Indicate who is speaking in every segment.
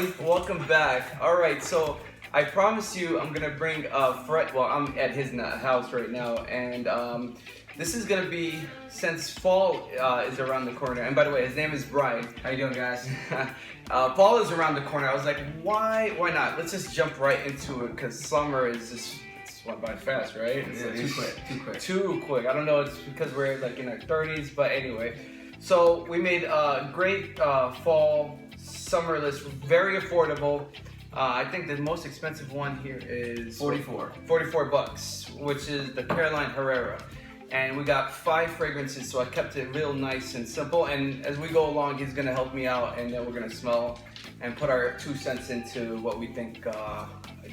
Speaker 1: everybody, welcome back. All right, so I promise you I'm gonna bring Fred. Well, I'm at his house right now, and this is gonna be since fall is around the corner. And by the way, his name is Brian.
Speaker 2: How you doing, guys?
Speaker 1: Fall is around the corner. I was like, why not? Let's just jump right into it because summer is just went by fast, right?
Speaker 2: Too quick.
Speaker 1: Too quick. I don't know. It's because we're like in our 30s, but anyway. So we made a great fall summer list, very affordable. I think the most expensive one here is
Speaker 2: 44
Speaker 1: bucks, which is the Caroline Herrera. And we got 5 fragrances, so I kept it real nice and simple. And as we go along, he's gonna help me out, and then we're gonna smell and put our 2 cents into what we think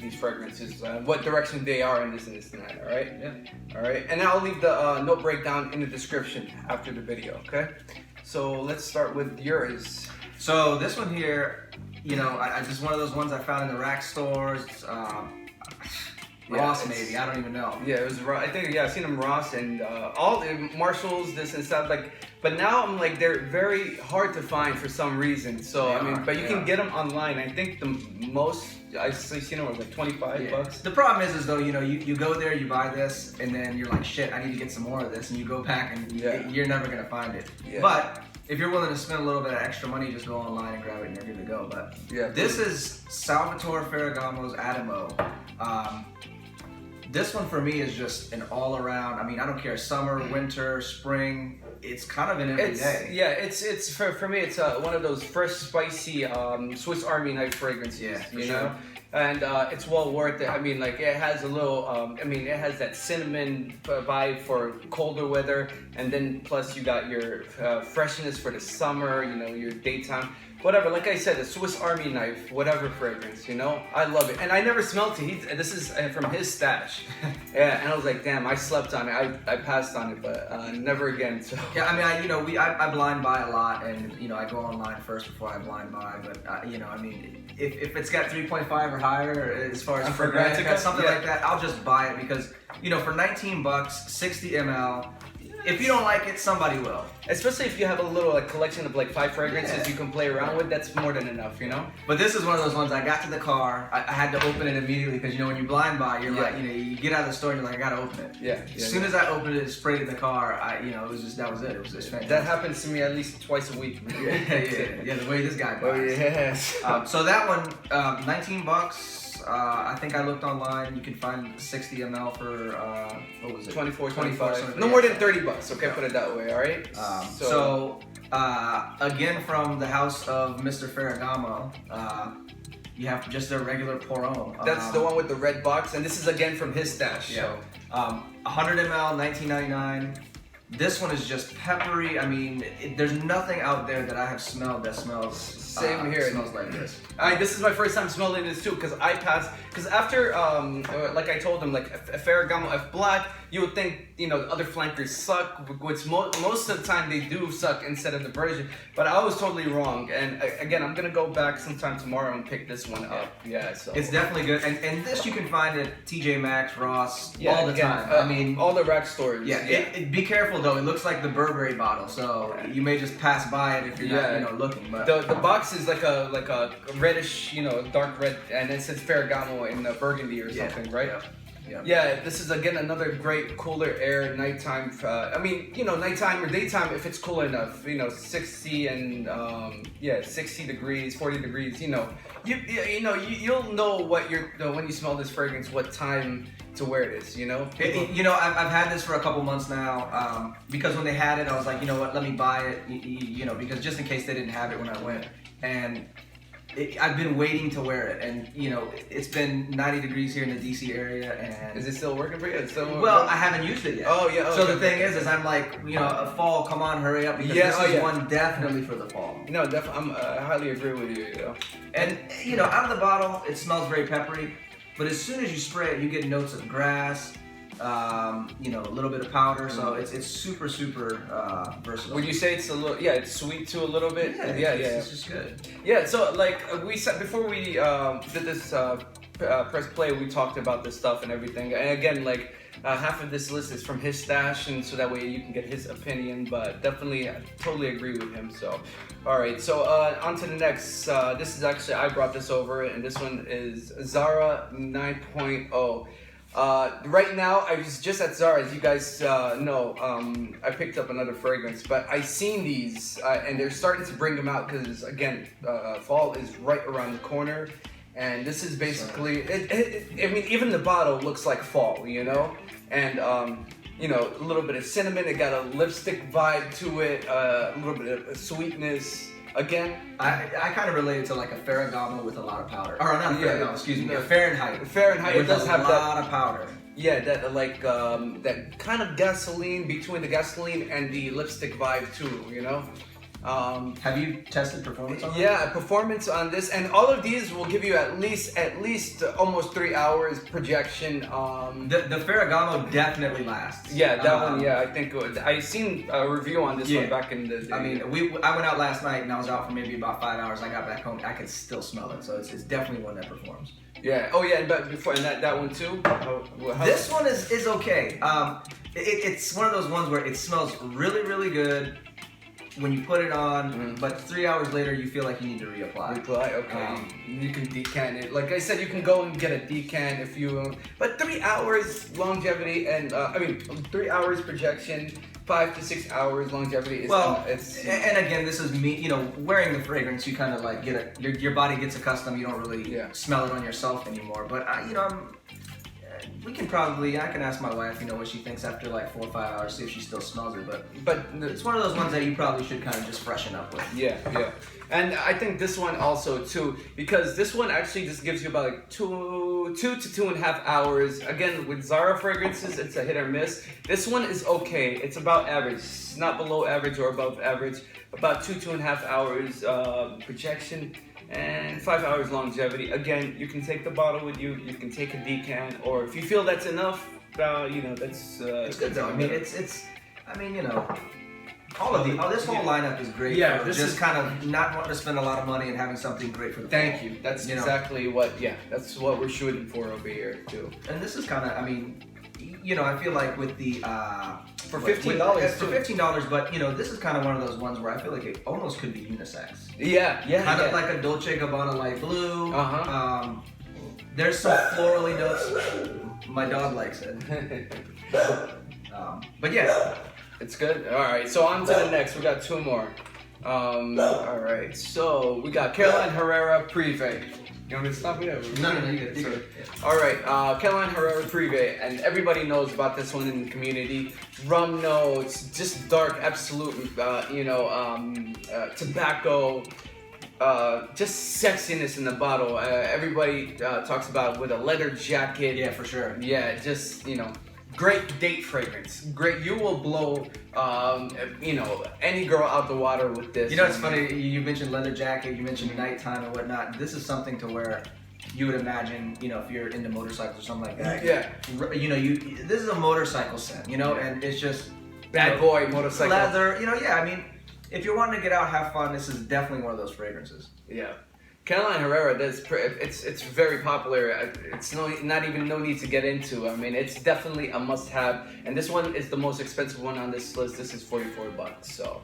Speaker 1: these fragrances, what direction they are in this and this and that. All right?
Speaker 2: Yeah.
Speaker 1: All right. And I'll leave the note breakdown in the description after the video. Okay. So let's start with yours.
Speaker 2: So this one here, you know, I just one of those ones I found in the rack stores. Ross maybe, I don't even know.
Speaker 1: Yeah, it was Ross. I think I've seen them Ross and all Marshalls, this and stuff like. But now I'm like they're very hard to find for some reason. So but you can get them online. I think the most I've seen them was like 25 bucks.
Speaker 2: The problem is though, you know, you go there, you buy this, and then you're like, shit, I need to get some more of this, and you go back and you're never gonna find it.
Speaker 1: Yeah.
Speaker 2: But if you're willing to spend a little bit of extra money, just go online and grab it, and you're good to go. But this is Salvatore Ferragamo's Adamo. This one for me is just an all-around. I mean, I don't care summer, winter, spring. It's kind of an everyday.
Speaker 1: Yeah, it's for me. It's one of those fresh, spicy Swiss Army knife fragrances.
Speaker 2: Yeah, for
Speaker 1: you
Speaker 2: sure.
Speaker 1: know, and it's well worth it. I mean, like it has a little. I mean, it has that cinnamon vibe for colder weather, and then plus you got your freshness for the summer. You know, your daytime. Whatever, like I said, a Swiss Army knife, whatever fragrance, you know? I love it. And I never smelled it. This is from his stash. Yeah, and I was like, damn, I slept on it. I passed on it, but never again, so.
Speaker 2: Yeah, I mean, I blind buy a lot, and, you know, I go online first before I blind buy, but, you know, I mean, if it's got 3.5 or higher, as far as fragrance, something like that, I'll just buy it because, you know, for 19 bucks, 60 ml, if you don't like it, somebody will.
Speaker 1: Especially if you have a little collection of like 5 fragrances you can play around with, that's more than enough, you know?
Speaker 2: But this is one of those ones, I got to the car, I had to open it immediately because, you know, when you blind buy, you're like, you know, you get out of the store and you're like, I gotta open it.
Speaker 1: Yeah.
Speaker 2: As soon as I opened it and sprayed it in the car, you know, that was it. It was just fantastic.
Speaker 1: That happens to me at least twice a week.
Speaker 2: Yeah, the way this guy buys.
Speaker 1: Oh, yes.
Speaker 2: So that one, 19 bucks. I think I looked online. You can find 60 ml for what was it?
Speaker 1: 24, 25. No more than 30 bucks. Okay, put it that way. All right.
Speaker 2: So again, from the house of Mr. Ferragamo, you have just a regular Pour-Homme.
Speaker 1: That's the one with the red box, and this is again from his stash.
Speaker 2: Yeah. 100 ml, 19.99. This one is just peppery. I mean, there's nothing out there that I have smelled that smells.
Speaker 1: Same here.
Speaker 2: Smells like this.
Speaker 1: This is my first time smelling this too, because I passed. Because after, like I told him, like a Ferragamo F Black, you would think, you know, the other flankers suck, which most of the time they do suck instead of the version. But I was totally wrong. And again, I'm gonna go back sometime tomorrow and pick this one up. Yeah, so
Speaker 2: it's definitely good. And this you can find at TJ Maxx, Ross, all the time. I mean,
Speaker 1: all the rack stores.
Speaker 2: Yeah. Be careful though. It looks like the Burberry bottle, so you may just pass by it if you're not, you know, looking. But
Speaker 1: the box is like a reddish, you know, dark red, and it says Ferragamo in burgundy or something, right? Yeah, this is again another great cooler air nighttime. I mean, you know, nighttime or daytime if it's cool enough. You know, 60 and 60 degrees, 40 degrees. You know, you'll know what when you smell this fragrance, what time to wear it is. You know.
Speaker 2: You know, I've had this for a couple months now because when they had it, I was like, you know what, let me buy it. You know, because just in case they didn't have it when I went, and I've been waiting to wear it, and you know, it's been 90 degrees here in the DC area, and
Speaker 1: is it still working for you? It's still
Speaker 2: well, I haven't used it yet.
Speaker 1: Oh yeah.
Speaker 2: So the thing is I'm like, you know, a fall, come on, hurry up, because this is one definitely for the fall.
Speaker 1: No, definitely, I highly agree with you. You know,
Speaker 2: and you know, out of the bottle, it smells very peppery, but as soon as you spray it, you get notes of grass, you know, a little bit of powder, so it's super versatile.
Speaker 1: Would you say it's a little? Yeah, it's sweet too a little bit.
Speaker 2: Yeah, it's just good.
Speaker 1: Yeah. So like we said before we did this press play, we talked about this stuff and everything. And again, like half of this list is from his stash, and so that way you can get his opinion. But definitely, I totally agree with him. So, all right. So on to the next. This is actually I brought this over, and this one is Zara 9.0. Right now, I was just at Zara, as you guys know. I picked up another fragrance, but I seen these, and they're starting to bring them out because, again, fall is right around the corner, and this is basically. I mean, even the bottle looks like fall, you know, and you know, a little bit of cinnamon. It got a lipstick vibe to it, a little bit of sweetness. Again,
Speaker 2: I kind of relate it to like a Ferragamo with a lot of powder. Or not Ferragamo, excuse me, a Fahrenheit.
Speaker 1: Fahrenheit, it does have
Speaker 2: a lot of powder.
Speaker 1: Yeah, that like that kind of gasoline between the gasoline and the lipstick vibe too, you know.
Speaker 2: Have you tested performance on that?
Speaker 1: Yeah, performance on this, and all of these will give you at least almost 3 hours projection.
Speaker 2: The Ferragamo definitely lasts.
Speaker 1: Yeah, that one. Yeah, I think I seen a review on this one back in the day.
Speaker 2: I mean, I went out last night and I was out for maybe about 5 hours. I got back home, I could still smell it, so it's definitely one that performs.
Speaker 1: Yeah. Oh yeah, but before and that one too.
Speaker 2: This one is okay. It's one of those ones where it smells really good when you put it on, but 3 hours later you feel like you need to reapply.
Speaker 1: Okay. You can decant it. Like I said, you can go and get a decant if you. But 3 hours longevity, and 3 hours projection, 5 to 6 hours longevity. Is,
Speaker 2: and again, this is me. You know, wearing the fragrance, you kind of like your body gets accustomed. You don't really smell it on yourself anymore. But you know, we can probably. I can ask my wife, you know, what she thinks after like 4 or 5 hours, see if she still smells it. But it's one of those ones that you probably should kind of just freshen up with.
Speaker 1: Yeah. And I think this one also too, because this one actually just gives you about like 2 to 2.5 hours. Again, with Zara fragrances, it's a hit or miss. This one is okay. It's about average. It's not below average or above average. About 2.5 hours projection. And 5 hours longevity. Again, you can take the bottle with you. You can take a decant, or if you feel that's enough, you know, that's.
Speaker 2: It's good though. I mean, it's. I mean, you know, this whole lineup is great.
Speaker 1: Yeah,
Speaker 2: this is kind of not wanting to spend a lot of money and having something great for the.
Speaker 1: Thank you. That's exactly what. Yeah, that's what we're shooting for over here too.
Speaker 2: And this is kind of. I mean, you know, I feel like with the.
Speaker 1: For $15.
Speaker 2: For $15, but you know, this is kind of one of those ones where I feel like it almost could be unisex.
Speaker 1: Yeah.
Speaker 2: Kind of like a Dolce & Gabbana light blue. There's some florally notes. My dog likes it. But yeah,
Speaker 1: it's good. All right, so on to the next. We got 2 more. All right, so we got Caroline Herrera Privé. You want me to stop here?
Speaker 2: No, you good.
Speaker 1: All right, Caroline Herrera Privé, and everybody knows about this one in the community. Rum notes, just dark, absolute, tobacco, just sexiness in the bottle. Everybody talks about with a leather jacket.
Speaker 2: Yeah, for sure.
Speaker 1: Yeah, just, you know. Great date fragrance. Great, you will blow, any girl out the water with this.
Speaker 2: You know, it's funny. You mentioned leather jacket. You mentioned nighttime and whatnot. This is something to where you would imagine, you know, if you're into motorcycles or something like that.
Speaker 1: Yeah.
Speaker 2: You know, this is a motorcycle scent. You know, and it's just
Speaker 1: bad boy motorcycle
Speaker 2: leather. You know, yeah. I mean, if you're wanting to get out, have fun, this is definitely one of those fragrances.
Speaker 1: Yeah. Caroline Herrera, it's very popular. It's not even no need to get into. I mean, it's definitely a must-have. And this one is the most expensive one on this list. This is $44. So,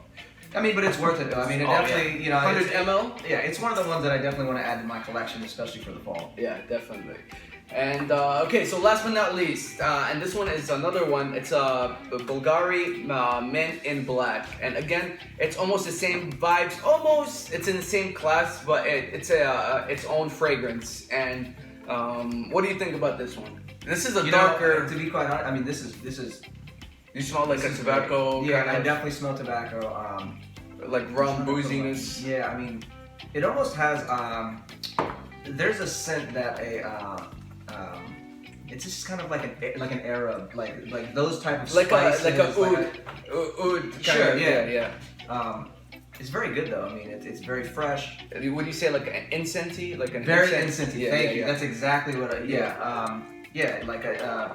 Speaker 2: I mean, but it's worth it though. I mean, it definitely, you know,
Speaker 1: 100 ml.
Speaker 2: Yeah, it's one of the ones that I definitely want to add to my collection, especially for the fall.
Speaker 1: Yeah, definitely. And okay, so last but not least, and this one is another one. It's a Bulgari Men in Black, and again, it's almost the same vibes. Almost, it's in the same class, but it's its own fragrance. And what do you think about this one? This is a darker.
Speaker 2: To be quite honest, I mean, this is.
Speaker 1: You smell like a tobacco.
Speaker 2: Yeah, I definitely smell tobacco.
Speaker 1: Like rum booziness.
Speaker 2: Yeah, I mean, it almost has. There's a scent that it's just kind of like an Arab, like those type of spices.
Speaker 1: Like a oud.
Speaker 2: Sure, yeah. It's very good though. I mean, it's very fresh.
Speaker 1: Would you say like an incensey, like an
Speaker 2: very incensey?
Speaker 1: Yeah,
Speaker 2: Thank you. That's exactly what. Like a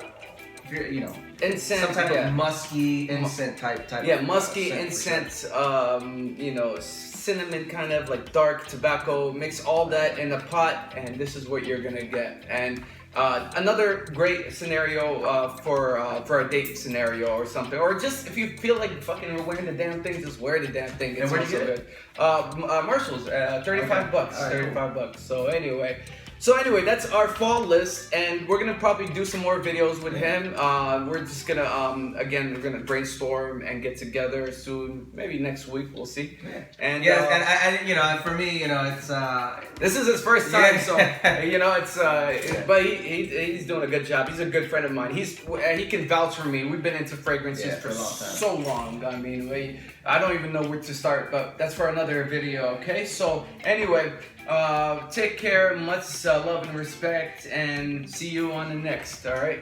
Speaker 2: you know,
Speaker 1: Incense,
Speaker 2: some type
Speaker 1: yeah.
Speaker 2: of musky incense type.
Speaker 1: Yeah,
Speaker 2: of,
Speaker 1: musky
Speaker 2: scent for sure.
Speaker 1: incense, you know, cinnamon kind of like dark tobacco. Mix all that in a pot, and this is what you're gonna get. And another great scenario for a date scenario or something, or just if you feel like fucking wearing the damn thing, just wear the damn thing. It's
Speaker 2: And where'd you
Speaker 1: also
Speaker 2: get
Speaker 1: good. Marshalls, 35 bucks.
Speaker 2: All right,
Speaker 1: 35 bucks. So anyway, that's our fall list, and we're gonna probably do some more videos with him. We're just gonna again, we're gonna brainstorm and get together soon, maybe next week. We'll see.
Speaker 2: Yeah.
Speaker 1: And
Speaker 2: And you know, for me, you know, it's
Speaker 1: this is his first time,
Speaker 2: Yeah.
Speaker 1: so you know it's. But he's doing a good job. He's a good friend of mine. He can vouch for me. We've been into fragrances
Speaker 2: Yeah,
Speaker 1: for
Speaker 2: for a long time.
Speaker 1: so long. I mean, I don't even know where to start, but that's for another video. Okay, so anyway, take care, much love and respect, and see you on the next. All right.